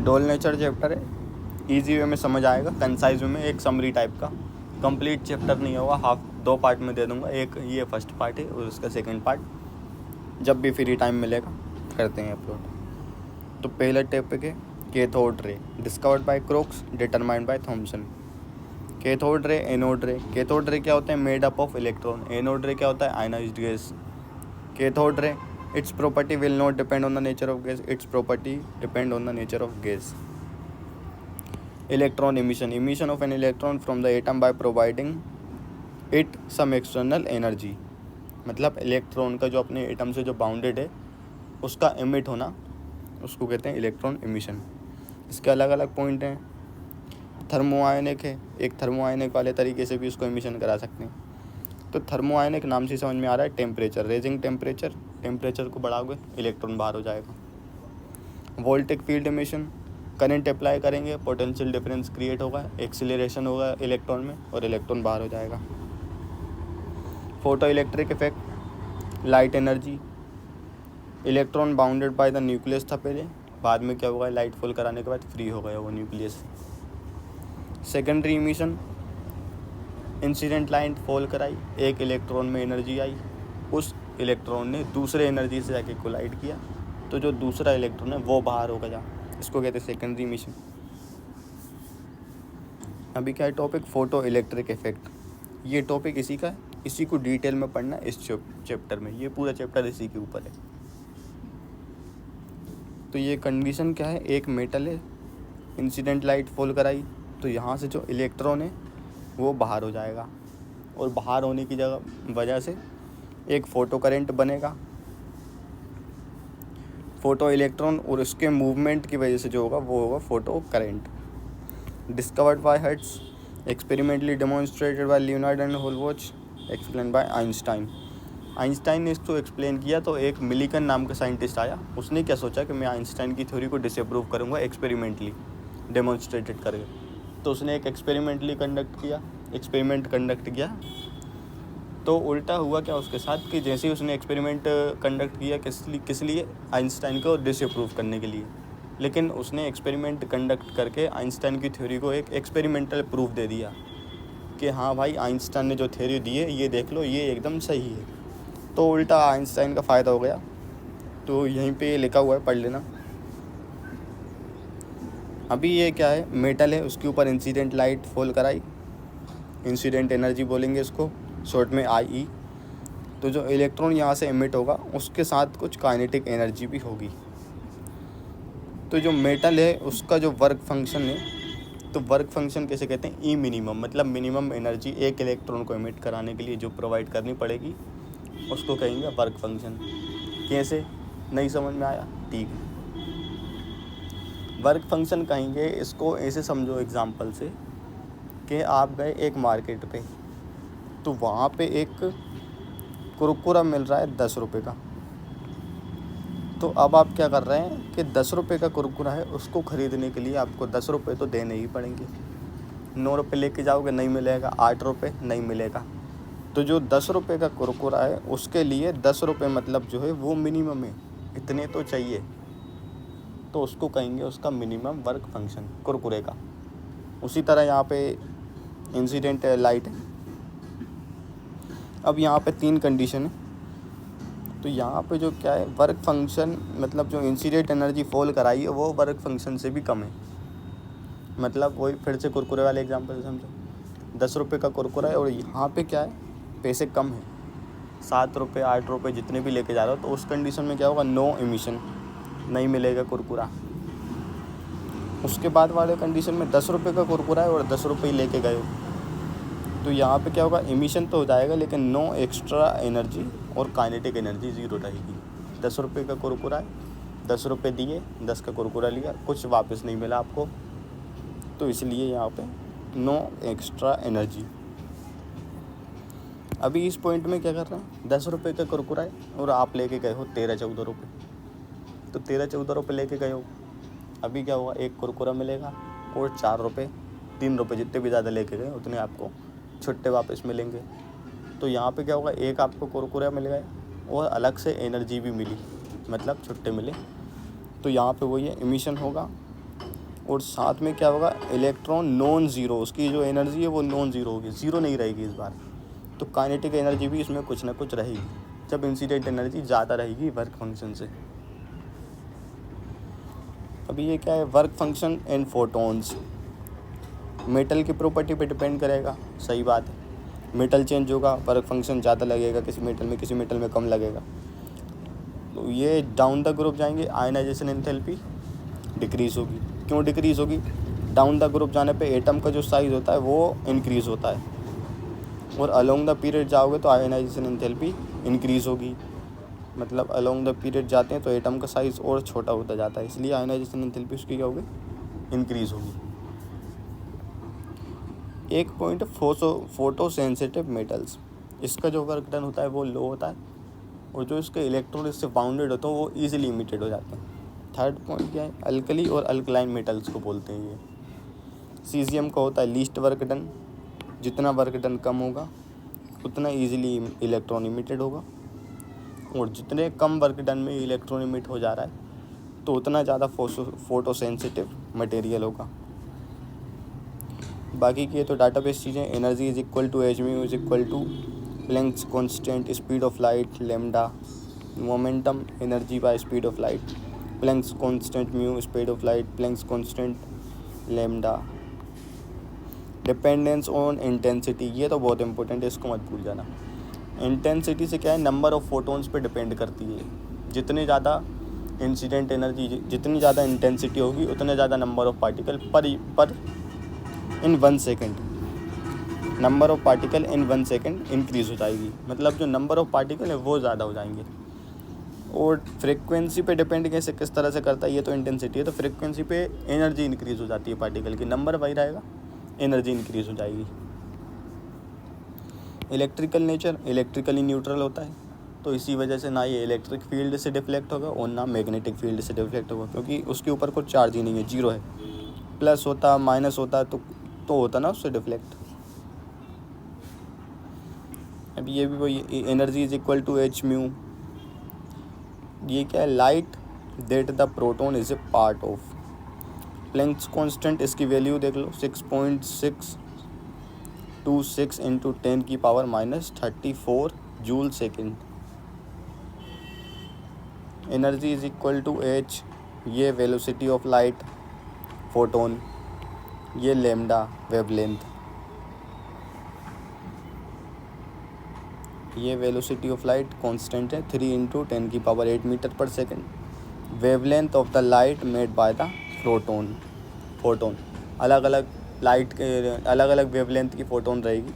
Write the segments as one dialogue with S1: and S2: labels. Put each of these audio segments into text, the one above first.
S1: डोल nature chapter है, easy way में समझ आएगा, कंसाइज वे में, एक समरी टाइप का। कंप्लीट चैप्टर नहीं होगा, हाफ 2 पार्ट में दे दूंगा, एक ये फर्स्ट पार्ट है और उसका सेकंड पार्ट जब भी फ्री टाइम मिलेगा करते हैं अपलोड। तो पहला टॉपिक है cathode ray, discovered by Crookes, determined by Thomson. Cathode ray, anode ray. Cathode ray क्या होता है? Made up of electron. Anode ray क्या होता है? Ionized gas. Cathode ray, its property will not depend on the nature of gas, its property depend on the nature of gas. Electron emission, emission of an electron from the atom by providing it some external energy। मतलब electron का जो अपने atom से जो bounded है उसका emit होना, उसको कहते हैं इलेक्ट्रॉन एमिशन। इसके अलग अलग पॉइंट हैं। थर्मोआयनिक है, एक थर्मोआयनिक वाले तरीके से भी उसको एमिशन करा सकते हैं। तो थर्मोआयनिक नाम से समझ में आ रहा है टेम्परेचर, रेजिंग टेम्परेचर, टेम्परेचर को बढ़ाओगे इलेक्ट्रॉन बाहर हो जाएगा। Voltaic field emission, current apply करेंगे, पोटेंशियल डिफरेंस क्रिएट होगा, एक्सीलरेशन होगा इलेक्ट्रॉन में और इलेक्ट्रॉन बाहर हो जाएगा। Photo electric effect, light energy, electron bounded by the nucleus था पहले, बाद में क्या होगा, लाइट फॉल कराने के बाद फ्री हो गया वो nucleus. Secondary emission, incident light fall कराई, एक इलेक्ट्रॉन में एनर्जी आई, उस इलेक्ट्रॉन ने दूसरे एनर्जी से जाके कोलाइड किया, तो जो दूसरा इलेक्ट्रॉन है वो बाहर हो गया, इसको कहते हैं सेकेंडरी इमिशन। अभी क्या है टॉपिक, फोटो इलेक्ट्रिक इफेक्ट। ये टॉपिक इसी का है, इसी को डिटेल में पढ़ना इस चैप्टर में, ये पूरा चैप्टर इसी के ऊपर है। तो ये कंडीशन क्या है, एक मेटल है, इंसिडेंट लाइट फॉल कराई, तो यहाँ से जो इलेक्ट्रॉन है वो बाहर हो जाएगा, और बाहर होने की वजह से एक फोटो करंट बनेगा, फोटो इलेक्ट्रॉन, और उसके मूवमेंट की वजह से जो होगा वो होगा photo current. Discovered by Hertz, experimentally demonstrated by Leonard and Hallwachs, explain by Einstein. Einstein ने इसको एक्सप्लेन किया, तो एक मिलिकन नाम का साइंटिस्ट आया, उसने क्या सोचा कि मैं आइंस्टाइन की थ्योरी को डिसअप्रूव करूँगा एक्सपेरिमेंटली डेमोन्स्ट्रेटेड करके। तो उसने एक एक्सपेरिमेंट कंडक्ट किया, तो उल्टा हुआ क्या उसके साथ कि जैसे ही उसने एक्सपेरिमेंट कंडक्ट किया, किस लिए आइंस्टाइन को डिसअप्रूव करने के लिए, लेकिन उसने एक्सपेरिमेंट कंडक्ट करके आइंस्टाइन की थ्योरी को एक एक्सपेरिमेंटल प्रूफ दे दिया कि हाँ भाई आइंस्टाइन ने जो थ्योरी दी है ये देख लो, ये एकदम सही है। तो उल्टा आइंस्टाइन का फ़ायदा हो गया। तो यहीं पे लिखा हुआ है, पढ़ लेना। अभी ये क्या है, मेटल है, उसके ऊपर इंसिडेंट लाइट फॉल कराई, इंसिडेंट एनर्जी बोलेंगे इसको, शॉर्ट में IE। तो जो इलेक्ट्रॉन यहाँ से एमिट होगा उसके साथ कुछ काइनेटिक एनर्जी भी होगी। तो जो मेटल है उसका जो वर्क फंक्शन है, तो वर्क फंक्शन कैसे कहते हैं, E मिनिमम, मतलब मिनिमम एनर्जी एक इलेक्ट्रॉन को एमिट कराने के लिए जो प्रोवाइड करनी पड़ेगी उसको कहेंगे वर्क फंक्शन। कैसे, नहीं समझ में आया? ठीक है, वर्क फंक्शन कहेंगे इसको, ऐसे समझो एग्जांपल से कि आप गए एक मार्केट पे, तो वहाँ पे एक कुरकुरा मिल रहा है 10 रुपये का। तो अब आप क्या कर रहे हैं कि 10 रुपये का कुरकुरा है, उसको ख़रीदने के लिए आपको 10 रुपये तो देने ही पड़ेंगे। 9 रुपये लेके जाओगे नहीं मिलेगा, 8 रुपये नहीं मिलेगा। तो जो 10 रुपये का कुरकुरा है उसके लिए 10 रुपये मतलब जो है वो मिनिमम है, इतने तो चाहिए, तो उसको कहेंगे उसका मिनिमम वर्क फंक्शन कुरकुरे का। उसी तरह यहाँ पे इंसिडेंट लाइट है। अब यहाँ पे 3 कंडीशन है, तो यहाँ पे जो क्या है, वर्क फंक्शन मतलब जो इंसिडेंट एनर्जी फॉल कराई है वो वर्क फंक्शन से भी कम है। मतलब वही फिर से कुरकुरे वाले एग्जांपल समझो, 10 रुपये का कुरकुरा है और यहाँ पे क्या है, पैसे कम है, 7 रुपये 8 रुपये जितने भी लेके जा रहे हो, तो उस कंडीशन में क्या होगा, नो एमिशन, नहीं मिलेगा कुरकुरा। उसके बाद वाले कंडीशन में 10 रुपये का कुरकुरा है और 10 रुपये लेके गए हो, तो यहाँ पे क्या होगा, एमिशन तो हो जाएगा लेकिन नो एक्स्ट्रा एनर्जी और काइनेटिक एनर्जी ज़ीरो रहेगी। 10 रुपये का कुरकुरा है, 10 रुपये दिए, 10 का कुरकुरा लिया, कुछ वापस नहीं मिला आपको, तो इसलिए यहाँ पे नो एक्स्ट्रा एनर्जी। अभी इस पॉइंट में क्या कर रहे हैं, 10 रुपये का कुरकुरा है और आप लेके गए हो 13-14 रुपये, तो 13-14 रुपये लेके गए हो, अभी क्या होगा, एक कुरकुरा मिलेगा और 4 रुपये 3 रुपये जितने भी ज़्यादा लेके गए उतने आपको छुट्टे वापस मिलेंगे। तो यहाँ पे क्या होगा, एक आपको कुरकुरा मिल गया और अलग से एनर्जी भी मिली, मतलब छुट्टे मिले, तो यहाँ पे वो ये एमिशन होगा और साथ में क्या होगा, इलेक्ट्रॉन नॉन ज़ीरो, उसकी जो एनर्जी है वो नॉन ज़ीरो होगी, ज़ीरो नहीं रहेगी इस बार। तो काइनेटिक एनर्जी भी इसमें कुछ ना कुछ रहेगी जब इंसिडेंट एनर्जी ज़्यादा रहेगी वर्क फंक्शन से। अभी ये क्या है, work function in photons. Metal की प्रॉपर्टी पे डिपेंड करेगा, सही बात है। मेटल चेंज होगा, वर्क फंक्शन ज़्यादा लगेगा किसी मेटल में कम लगेगा। तो ये डाउन द ग्रुप जाएंगे, आयनाइजेशन एंथैल्पी डिक्रीज़ होगी। क्यों डिक्रीज़ होगी, डाउन द ग्रुप जाने पे एटम का जो साइज़ होता है वो इंक्रीज़ होता है, और अलोंग द पीरियड जाओगे तो आयनाइजेशन एंथैल्पी इंक्रीज़ होगी। मतलब अलोंग द पीरियड जाते हैं तो एटम का साइज़ और छोटा होता जाता है, इसलिए आयनाइजेशन एंथैल्पी उसकी क्या होगी, इंक्रीज़ होगी। एक पॉइंट, फोटो सेंसिटिव मेटल्स, इसका जो वर्क डन होता है वो लो होता है, और जो इसके इलेक्ट्रॉन इससे बाउंडेड होते हैं वो ईजिली इमिटेड हो जाते हैं। थर्ड पॉइंट क्या है, अल्कली और अल्कलाइन मेटल्स को बोलते हैं ये। सीजियम का होता है लीस्ट वर्क डन, जितना वर्क डन कम होगा उतना ईजिली इलेक्ट्रॉन इमिटेड होगा, और जितने कम वर्क डन में इलेक्ट्रॉन इमिट हो जा रहा है तो उतना ज़्यादा फोटो सेंसिटिव मटेरियल होगा। बाकी की तो डाटाबेस चीज़ें, energy is equal to H mu is equal to Planck's constant, speed of light lambda, momentum energy by speed of light, Planck's constant mu, speed of light, Planck's constant lambda. Dependence on intensity, ये तो बहुत important है, इसको मत भूल जाना। Intensity से क्या है, नंबर ऑफ फोटोन्स पे डिपेंड करती है। जितनी ज़्यादा इंसिडेंट एनर्जी, जितनी ज़्यादा इंटेंसिटी होगी उतने ज़्यादा नंबर ऑफ पार्टिकल पर इन 1 second, number of particle in 1 second increase हो जाएगी। मतलब जो नंबर ऑफ पार्टिकल है वो ज़्यादा हो जाएंगे। और फ्रिक्वेंसी पे डिपेंड कैसे किस तरह से करता है, ये तो इंटेंसिटी है, तो फ्रिक्वेंसी पे एनर्जी इंक्रीज़ हो जाती है, पार्टिकल की नंबर वही रहेगा, एनर्जी इंक्रीज़ हो जाएगी। इलेक्ट्रिकल नेचर, इलेक्ट्रिकली न्यूट्रल होता है, तो इसी वजह से ना ये इलेक्ट्रिक फील्ड से डिफ्लेक्ट होगा और ना मैग्नेटिक फील्ड से डिफ्लेक्ट होगा, क्योंकि उसके ऊपर कोई चार्ज ही नहीं है, जीरो है। प्लस होता माइनस होता तो होता ना उससे डिफ्लेक्ट। अब ये भी वही, energy is equal to H mu. ये क्या है, light that the proton is a part of. Planck's constant, इसकी वैल्यू देख लो, 6.626 into 10⁻⁻34 joule second. Energy is equal to H, ये वेलोसिटी ऑफ लाइट फोटोन, ये लैम्डा वेवलेंथ, ये velocity of light constant है 3 इंटू 10⁸ मीटर पर second. Wavelength of the light made by the photon, अलग अलग लाइट के अलग अलग वेवलेंथ की फोटोन रहेगी,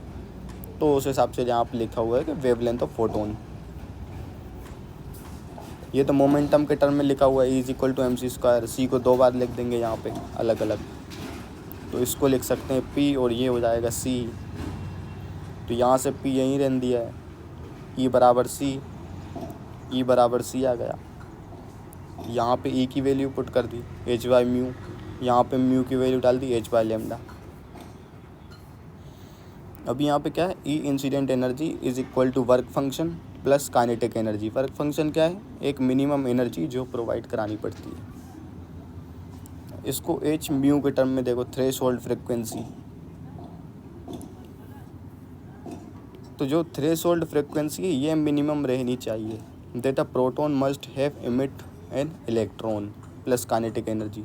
S1: तो उस हिसाब से यहाँ पर लिखा हुआ है कि वेवलेंथ ऑफ फोटोन। ये तो मोमेंटम के टर्म में लिखा हुआ है, इज इक्वल टू mc²। सी को 2 बार लिख देंगे यहाँ पे अलग अलग, तो इसको लिख सकते हैं p, और ये हो जाएगा c। तो यहाँ से p यहीं रहने दिया है, e बराबर c आ गया। यहाँ पे e की वैल्यू पुट कर दी h बाई म्यू, यहाँ पे म्यू की वैल्यू डाल दी h बाई लैम्डा। अभी यहाँ पे क्या है, E incident energy is equal to work function plus kinetic energy. Work function क्या है, एक मिनिमम एनर्जी जो प्रोवाइड करानी पड़ती है। इसको एच म्यू के टर्म में देखो, थ्रेशोल्ड फ्रिक्वेंसी। तो जो थ्रेशोल्ड फ्रिक्वेंसी है ये मिनिमम रहनी चाहिए, that a proton must have emit an electron plus kinetic energy.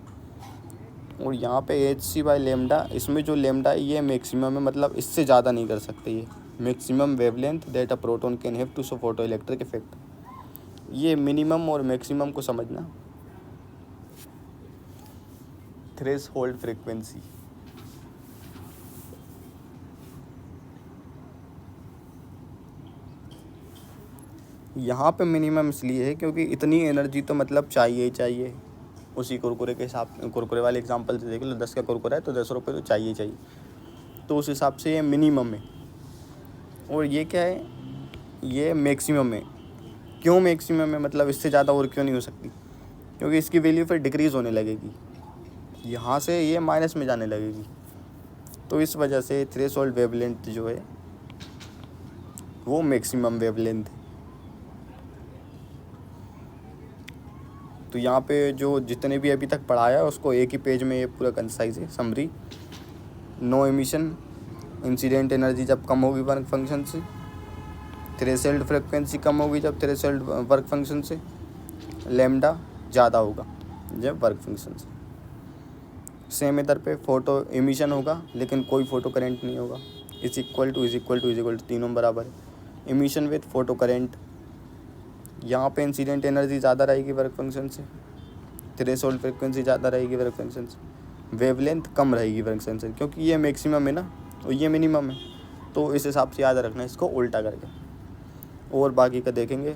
S1: और यहाँ पे एच सी बाई लेमडा, इसमें जो लेमडा है ये मैक्सिमम है, मतलब इससे ज़्यादा नहीं कर सकते, ये maximum wavelength that a proton can have to show photo electric effect. ये मिनिमम और मैक्सिमम को समझना। थ्रेशोल्ड फ्रीक्वेंसी, यहाँ पे मिनिमम इसलिए है क्योंकि इतनी एनर्जी तो मतलब चाहिए ही चाहिए। उसी कुरकुरे के हिसाब, कुरकुरे वाले एग्जांपल से देख लो, 10 का कुरकुरा है तो 10 रुपये तो चाहिए चाहिए, तो उस हिसाब से ये मिनिमम है। और ये क्या है, ये मैक्सिमम है। क्यों मैक्सिमम है, मतलब इससे ज़्यादा और क्यों नहीं हो सकती, क्योंकि इसकी वैल्यू फिर डिक्रीज़ होने लगेगी, यहाँ से ये माइनस में जाने लगेगी। तो इस वजह से थ्रेशोल्ड वेवलेंथ जो है वो मैक्सिमम वेवलेंथ है। तो यहाँ पे जो जितने भी अभी तक पढ़ाया है उसको एक ही पेज में ये पूरा कंसाइज है summary. No emission, incident energy जब कम होगी वर्क फंक्शन से, थ्रेशोल्ड फ्रिक्वेंसी कम होगी जब थ्रेशोल्ड वर्क फंक्शन से, लैम्डा ज़्यादा होगा जब वर्क फंक्शन से। सेम इधर पे फोटो एमिशन होगा लेकिन कोई फोटो करेंट नहीं होगा, इज इक्वल टू तीनों बराबर है। एमिशन विथ फोटो करेंट, यहाँ पे इंसिडेंट एनर्जी ज़्यादा रहेगी वर्क फंक्शन से, थ्रेशोल्ड फ्रिक्वेंसी ज़्यादा रहेगी वर्क फंक्शन से, वेवलेंथ कम रहेगी वर्क फंक्शन से, क्योंकि ये मैक्सिमम है ना और ये मिनिमम है, तो इस हिसाब से याद रखना है इसको उल्टा करके। और बाकी का देखेंगे।